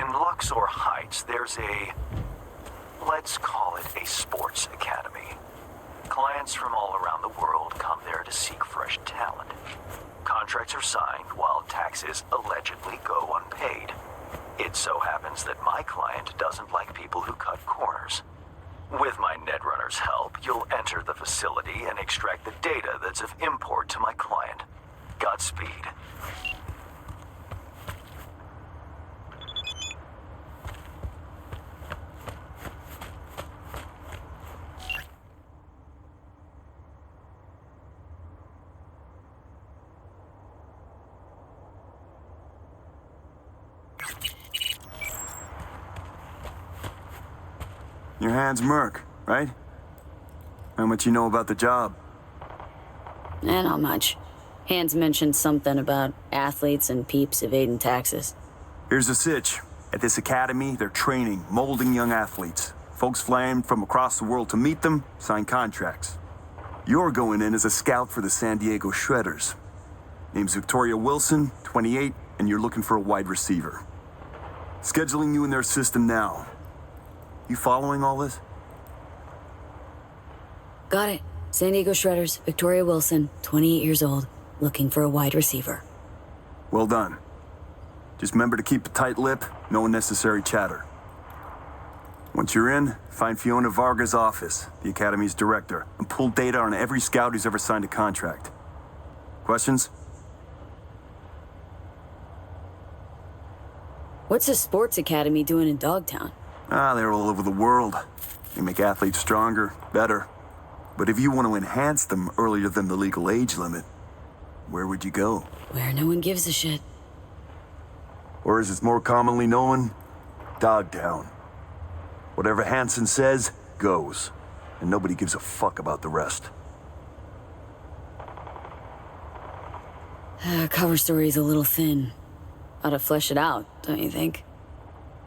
In Luxor Heights, there's let's call it a sports academy. Clients from all around the world come there to seek fresh talent. Contracts are signed while taxes allegedly go unpaid. It so happens that my client doesn't like people who cut corners. With my Netrunner's help, you'll enter the facility and extract the data that's of import to my client. Godspeed. Your hand's Merc, right? How much you know about the job? Not much. Hans mentioned something about athletes and peeps evading taxes. Here's the sitch. At this academy, they're training, molding young athletes. Folks flying from across the world to meet them, sign contracts. You're going in as a scout for the San Diego Shredders. Name's Victoria Wilson, 28, and you're looking for a wide receiver. Scheduling you in their system now. You following all this? Got it. San Diego Shredders, Victoria Wilson, 28 years old, looking for a wide receiver. Well done. Just remember to keep a tight lip, no unnecessary chatter. Once you're in, find Fiona Varga's office, the Academy's director, and pull data on every scout who's ever signed a contract. Questions? What's a sports academy doing in Dogtown? They're all over the world. They make athletes stronger, better. But if you want to enhance them earlier than the legal age limit, where would you go? Where no one gives a shit. Or as it's more commonly known, Dogtown. Whatever Hansen says, goes. And nobody gives a fuck about the rest. Cover story's a little thin. Ought to flesh it out, don't you think?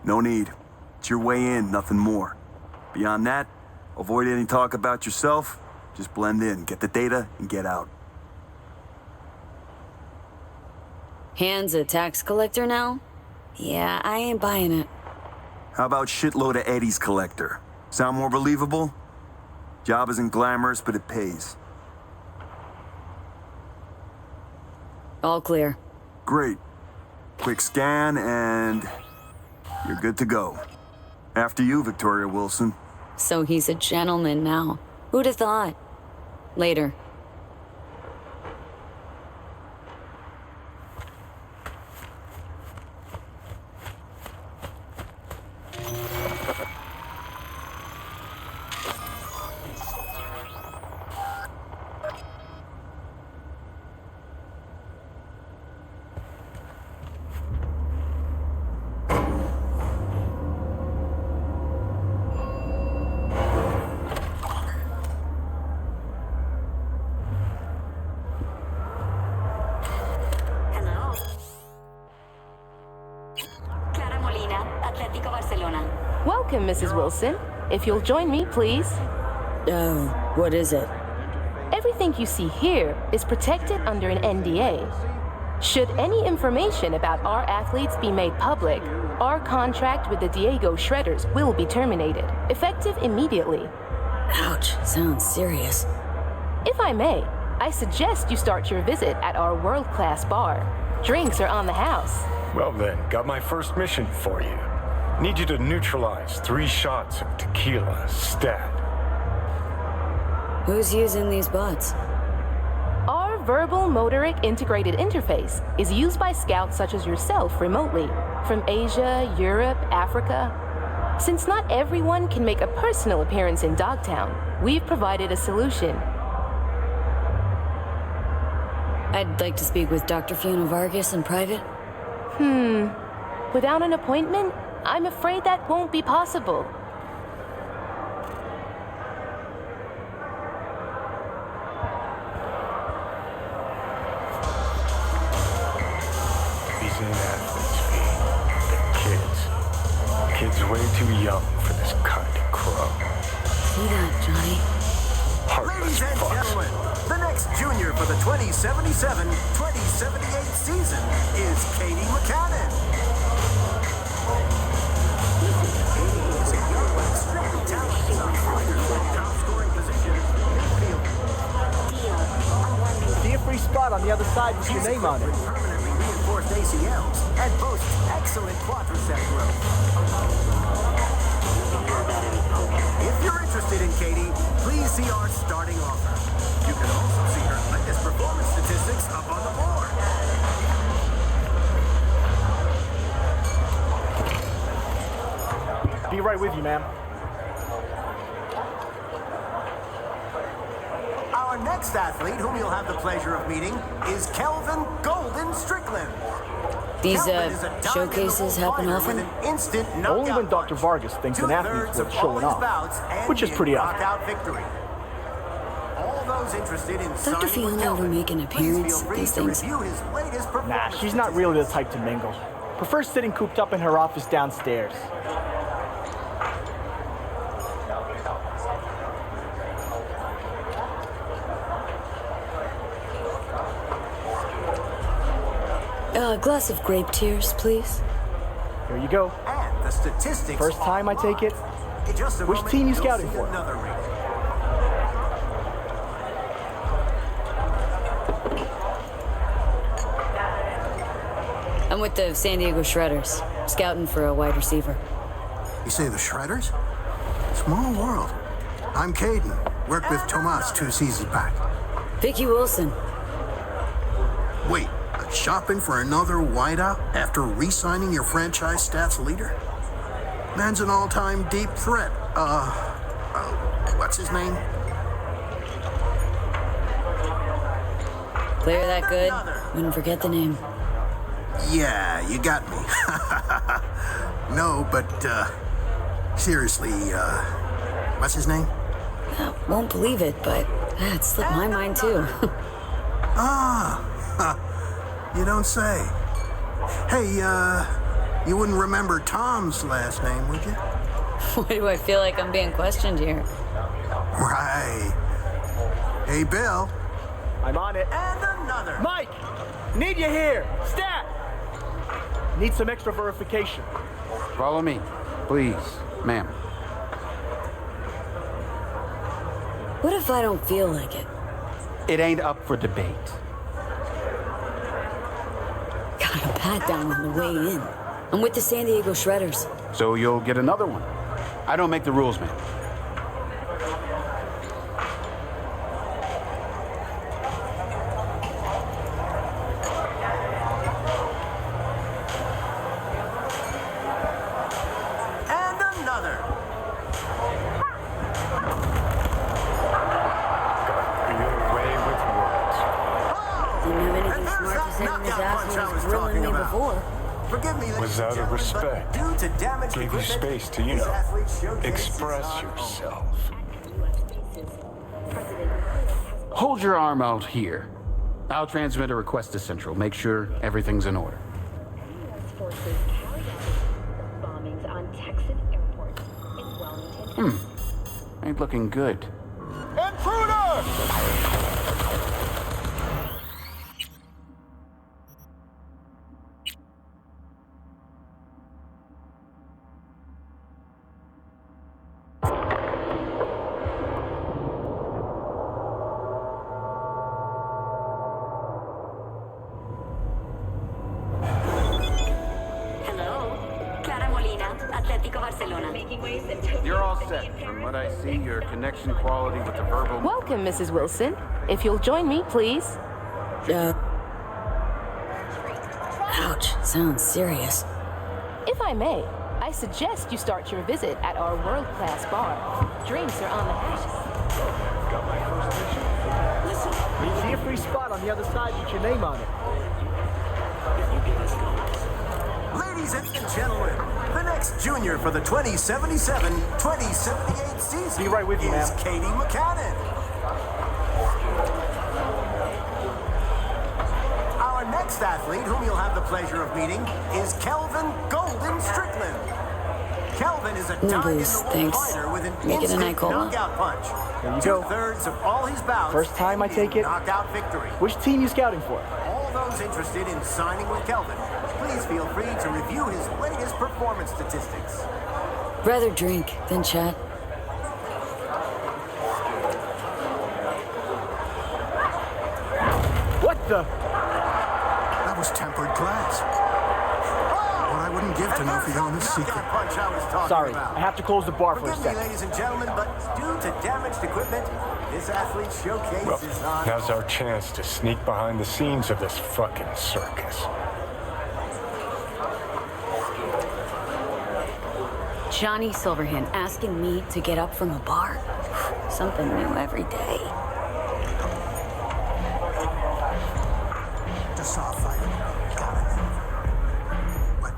No need. It's your way in, nothing more. Beyond that, avoid any talk about yourself. Just blend in, get the data, and get out. Hans a tax collector now? Yeah, I ain't buying it. How about shitload of Eddie's collector? Sound more believable? Job isn't glamorous, but it pays. All clear. Great. Quick scan, and you're good to go. After you, Victoria Wilson. So he's a gentleman now. Who'd have thought? Later. Welcome, Mrs. Wilson. If you'll join me, please. Oh, what is it? Everything you see here is protected under an NDA. Should any information about our athletes be made public, our contract with the Diego Shredders will be terminated, effective immediately. Ouch, sounds serious. If I may, I suggest you start your visit at our world-class bar. Drinks are on the house. Well then, got my first mission for you. Need you to neutralize 3 shots of tequila, stat. Who's using these bots? Our verbal motoric integrated interface is used by scouts such as yourself remotely, from Asia, Europe, Africa. Since not everyone can make a personal appearance in Dogtown, we've provided a solution. I'd like to speak with Dr. Fiona Vargas in private. Without an appointment, I'm afraid that won't be possible. These ain't athletes, V. They're kids. Kids way too young for this kind of crow. See that, Johnny? Heartless Ladies and fucks. gentlemen, the next junior for the 2077-2078 season is Katie McCannon. side with your name on it. Permanently reinforced ACLs and boasts excellent quadricep growth. If you're interested in Katie, please see our starting offer. You can also see her latest performance statistics up on the board. Be right with you, ma'am. Our next athlete, whom you'll have the pleasure of meeting, is Kelvin Golden Strickland. These Kelvin is a showcases happen fighter often? with an instant Only knockout when Dr. punch. Vargas thinks an athlete's worth showing off, which is pretty often. Knockout victory. All those interested in Dr. signing with Fiona ever Kelvin, make an please appearance feel at free these to things? review his latest Nah, performance she's not really the type statistics. to mingle. Prefers sitting cooped up in her office downstairs. A glass of grape tears, please. Here you go. And the statistics. First time I take it. In just a Which moment, team you you'll scouting see for? another rating. I'm with the San Diego Shredders, scouting for a wide receiver. You say the Shredders? Small world. I'm Caden. Worked with Tomas 2 seasons back. Vicky Wilson. Wait, shopping for another wideout after re-signing your franchise stats leader? Man's an all-time deep threat. What's his name? Player that good, wouldn't forget the name. Yeah, you got me. No, but, seriously, what's his name? Won't believe it, but it slipped my mind too. You don't say. Hey, you wouldn't remember Tom's last name, would you? Why do I feel like I'm being questioned here? Right. Hey, Bill. I'm on it. And another. Mike! Need you here! Stat! Need some extra verification. Follow me, please, ma'am. What if I don't feel like it? It ain't up for debate. Got a pat down on the way in. I'm with the San Diego Shredders. So you'll get another one. I don't make the rules, man. And another. Be away with words. Didn't have anything And there's smart to that say when his knockout punch I asshole was was grilling talking me about. before. Forgive me, ladies Was and out of gentlemen, respect. but due to damaged Gave you equipment, space to, this athlete showcase is express on yourself. Hold your arm out here. I'll transmit a request to Central. Make sure everything's in order. U.S. forces carried out bombings on Texan airports in Wellington. Ain't looking good. Intruder! You're all set. From what I see, your connection quality with the verbal... Welcome, Mrs. Wilson. If you'll join me, please. Ouch, sounds serious. If I may, I suggest you start your visit at our world-class bar. Drinks are on the house. You see a free spot on the other side with your name on it. Ladies and gentlemen, the next junior for the 2077-2078 season Be right with you, is ma'am. Katie McCannon. Our next athlete, whom you'll have the pleasure of meeting, is Kelvin Golden Strickland. Kelvin is a No dyed-in-the-wool booze, thanks. fighter with an Make it a instant night cola. knockout punch. There you go. 2/3 of all his bouts First time I end in take it. knockout victory. Which team you scouting for? All those interested in signing with Kelvin, please feel free to review his latest performance statistics. Rather drink than chat. What the? was tempered glass. What I wouldn't give to know for your honest secret. Punch I was talking Sorry, about. I have to close the bar for a Forgive me, second. ladies and gentlemen, but due to damaged equipment, this athlete showcase Well, is on. now's our chance to sneak behind the scenes of this fucking circus. Johnny Silverhand asking me to get up from a bar? Something new every day. Just saw a fire. Got it. What?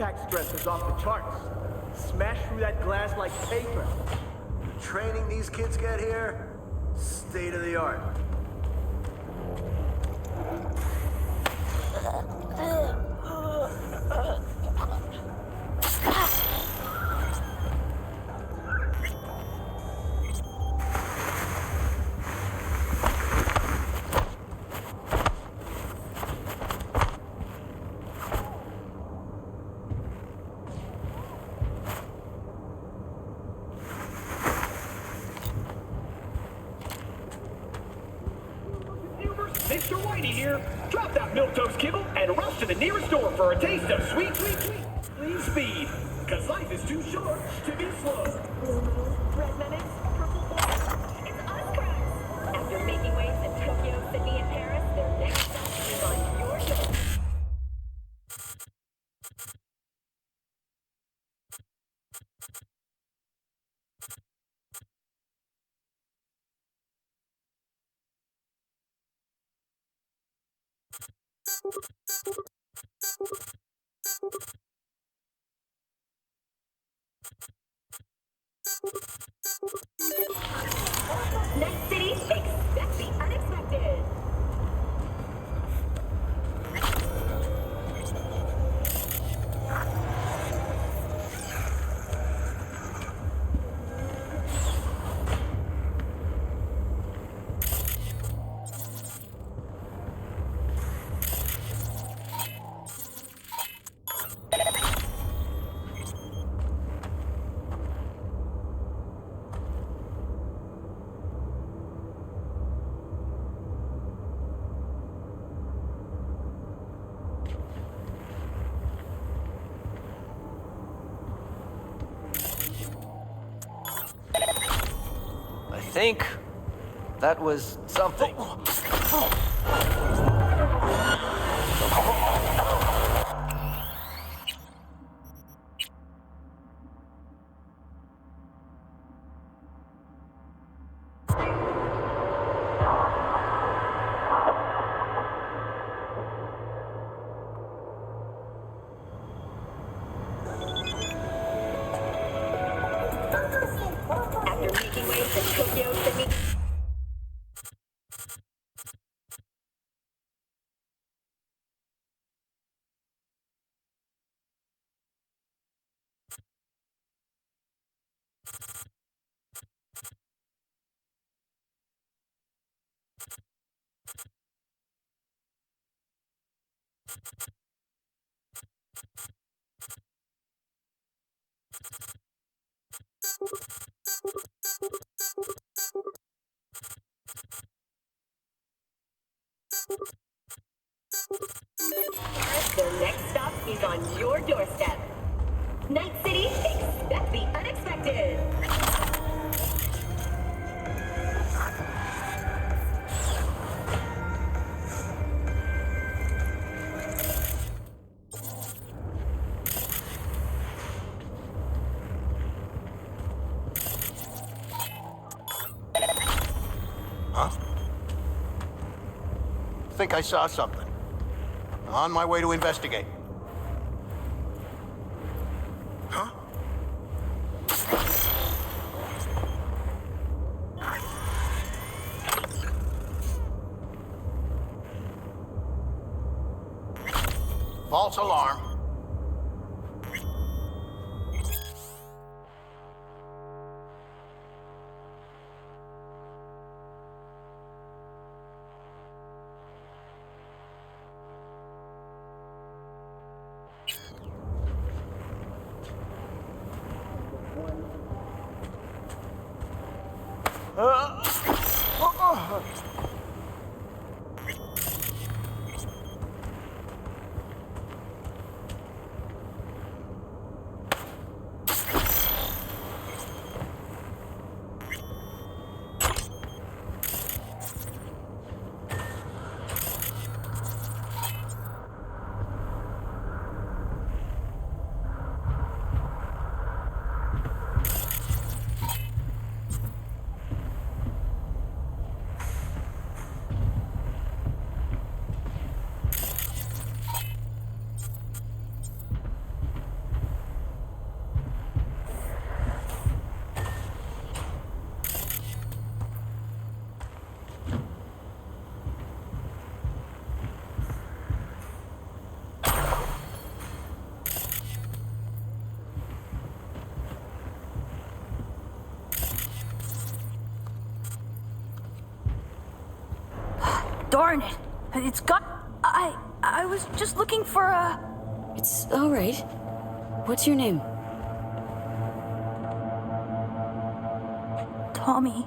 impact stress is off the charts. Smash through that glass like paper. The training these kids get here, state of the art. Mr. Whitey here. Drop that milquetoast kibble and rush to the nearest store for a taste of sweet, sweet, sweet, clean speed. Cause life is too short to be slow. Blue moon, red lemons, purple orange. It's us, cracks. After making waves in Tokyo, Sydney, and Paris, their next stop is on your door. Night City, expect the unexpected. I think that was something. After making waves in Tokyo, Sydney. The next stop is on your doorstep. Night City, expect the unexpected. Huh? Think I saw something. On my way to investigate. Huh? False alarm. Darn it. It's got... I was just looking for a... It's all right. What's your name? Tommy.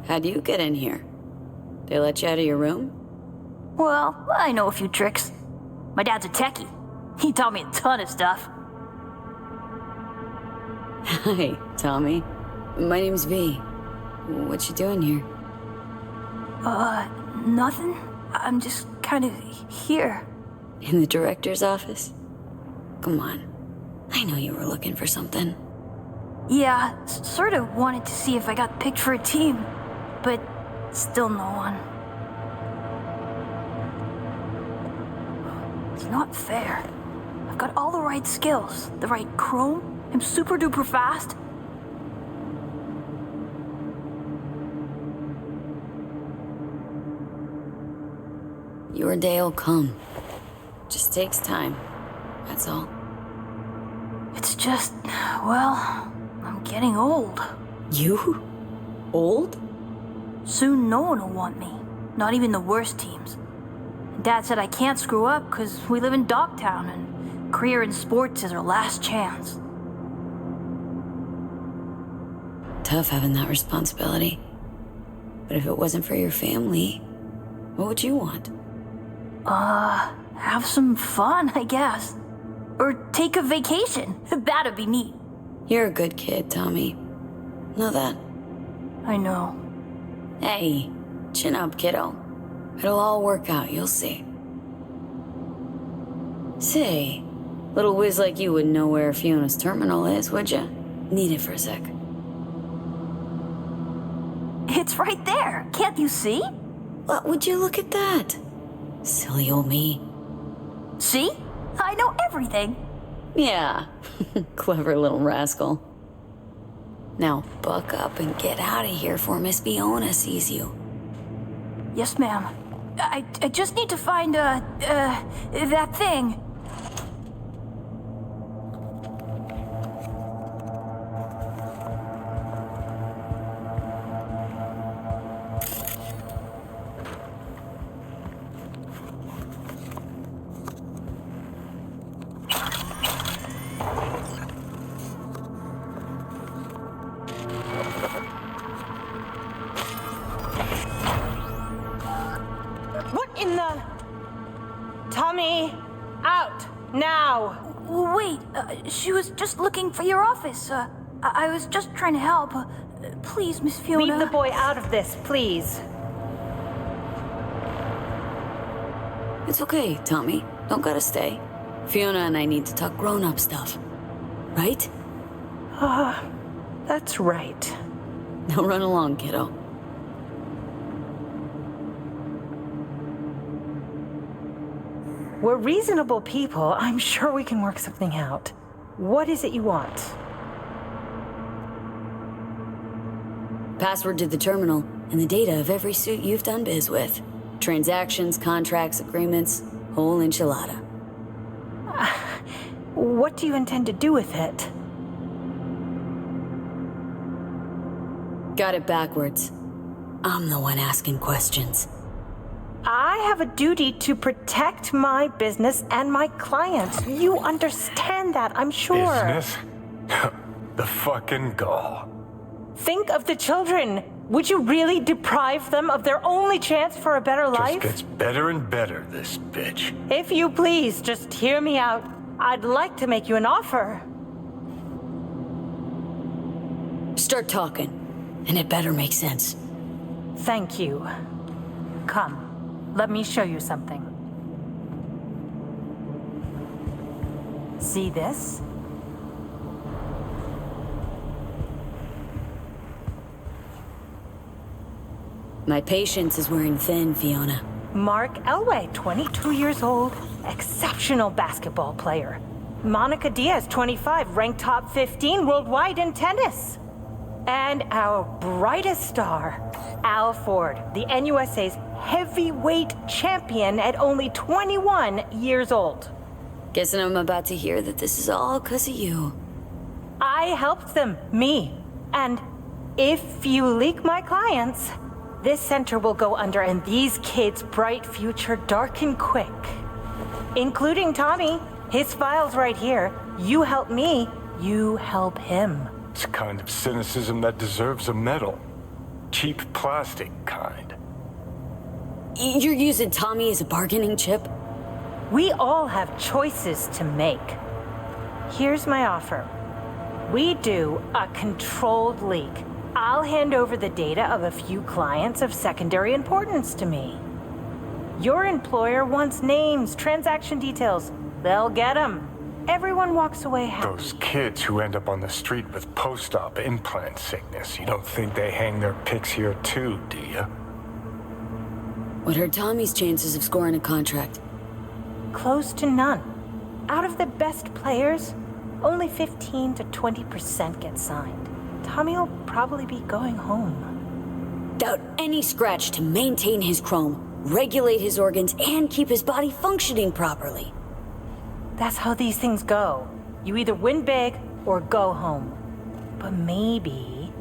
How'd you get in here? They let you out of your room? Well, I know a few tricks. My dad's a techie. He taught me a ton of stuff. Hi, Tommy. My name's V. What you doing here? Nothing. I'm just kind of here. In the director's office? Come on. I know you were looking for something. Yeah, sort of wanted to see if I got picked for a team, but still no one. It's not fair. I've got all the right skills, the right chrome, I'm super duper fast. Your day'll come. Just takes time. That's all. It's just, well, I'm getting old. You? Old? Soon no one will want me. Not even the worst teams. Dad said I can't screw up because we live in Dogtown and career in sports is our last chance. Tough having that responsibility. But if it wasn't for your family, what would you want? Have some fun, I guess. Or take a vacation. That'd be neat. You're a good kid, Tommy. Know that. I know. Hey, chin up, kiddo. It'll all work out, you'll see. Say, little whiz like you wouldn't know where Fiona's terminal is, would ya? Need it for a sec. It's right there. Can't you see? What would you look at that? Silly old me. See? I know everything. Yeah, clever little rascal. Now buck up and get out of here before Miss Fiona sees you. Yes, ma'am. I just need to find, that thing. Tommy, out, now! Wait, she was just looking for your office. I was just trying to help. Please, Miss Fiona. Leave the boy out of this, please. It's okay, Tommy. Don't gotta stay. Fiona and I need to talk grown-up stuff. Right? That's right. Now run along, kiddo. We're reasonable people. I'm sure we can work something out. What is it you want? Password to the terminal and the data of every suit you've done biz with. Transactions, contracts, agreements, whole enchilada. What do you intend to do with it? Got it backwards. I'm the one asking questions. I have a duty to protect my business and my clients. You understand that, I'm sure. Business? The fucking gall. Think of the children. Would you really deprive them of their only chance for a better life? Just gets better and better, this bitch. If you please, just hear me out. I'd like to make you an offer. Start talking, and it better make sense. Thank you. Come. Let me show you something. See this? My patience is wearing thin, Fiona. Mark Elway, 22 years old, exceptional basketball player. Monica Diaz, 25, ranked top 15 worldwide in tennis. And our brightest star, Al Ford, the NUSA's heavyweight champion at only 21 years old. Guessing I'm about to hear that this is all 'cause of you. I helped them, me. And if you leak my clients, this center will go under and these kids' bright future darken quick. Including Tommy. His file's right here. You help me, you help him. It's a kind of cynicism that deserves a medal. Cheap plastic kind. You're using Tommy as a bargaining chip? We all have choices to make. Here's my offer. We do a controlled leak. I'll hand over the data of a few clients of secondary importance to me. Your employer wants names, transaction details. They'll get them. Everyone walks away happy. Those kids who end up on the street with post-op implant sickness, you don't think they hang their pics here too, do you? What are Tommy's chances of scoring a contract? Close to none. Out of the best players, only 15 to 20% get signed. Tommy will probably be going home. Without any scratch to maintain his chrome, regulate his organs, and keep his body functioning properly. That's how these things go. You either win big or go home. But maybe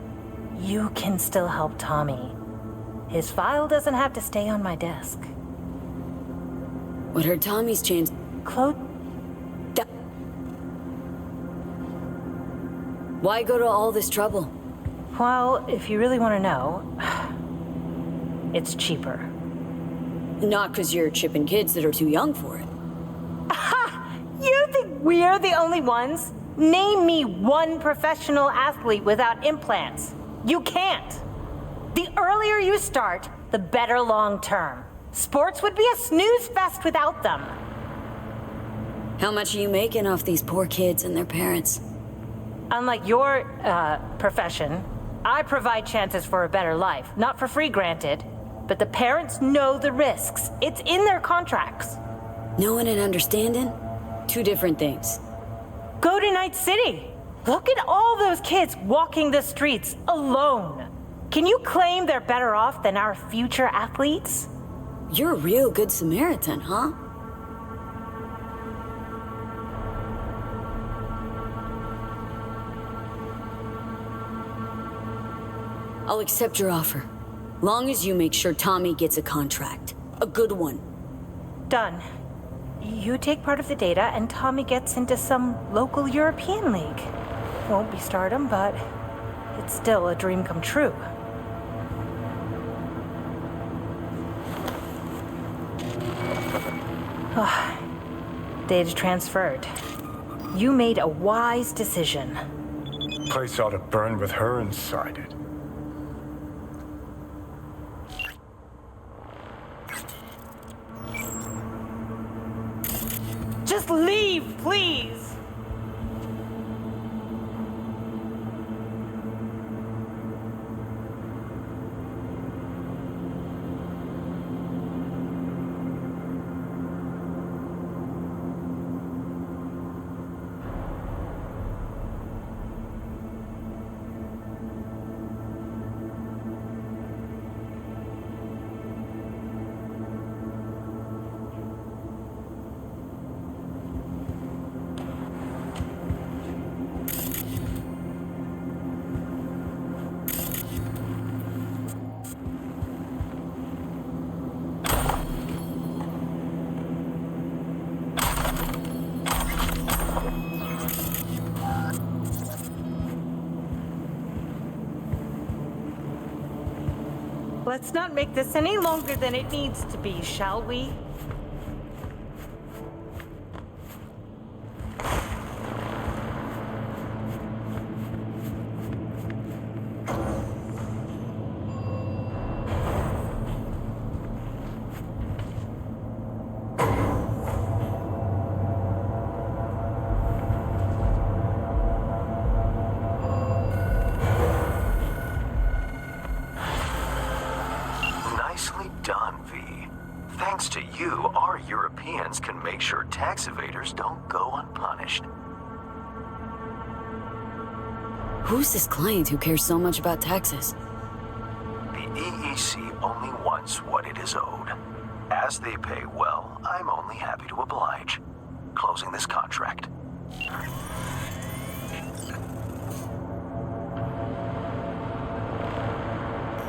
you can still help Tommy. His file doesn't have to stay on my desk. What are Tommy's chains? Claude? Why go to all this trouble? Well, if you really want to know, it's cheaper. Not because you're chipping kids that are too young for it. You think we're the only ones? Name me one professional athlete without implants. You can't. The earlier you start, the better long term. Sports would be a snooze fest without them. How much are you making off these poor kids and their parents? Unlike your, profession, I provide chances for a better life. Not for free, granted. But the parents know the risks. It's in their contracts. Knowing and understanding? Two different things. Go to Night City. Look at all those kids walking the streets alone. Can you claim they're better off than our future athletes? You're a real good Samaritan, huh? I'll accept your offer. Long as you make sure Tommy gets a contract. A good one. Done. You take part of the data and Tommy gets into some local European league. Won't be stardom, but it's still a dream come true. Data transferred. You made a wise decision. Place ought to burn with her inside it. Just leave, please! Let's not make this any longer than it needs to be, shall we? Nicely done, V. Thanks to you, our Europeans can make sure tax evaders don't go unpunished. Who's this client who cares so much about taxes? The EEC only wants what it is owed. As they pay well, I'm only happy to oblige. Closing this contract.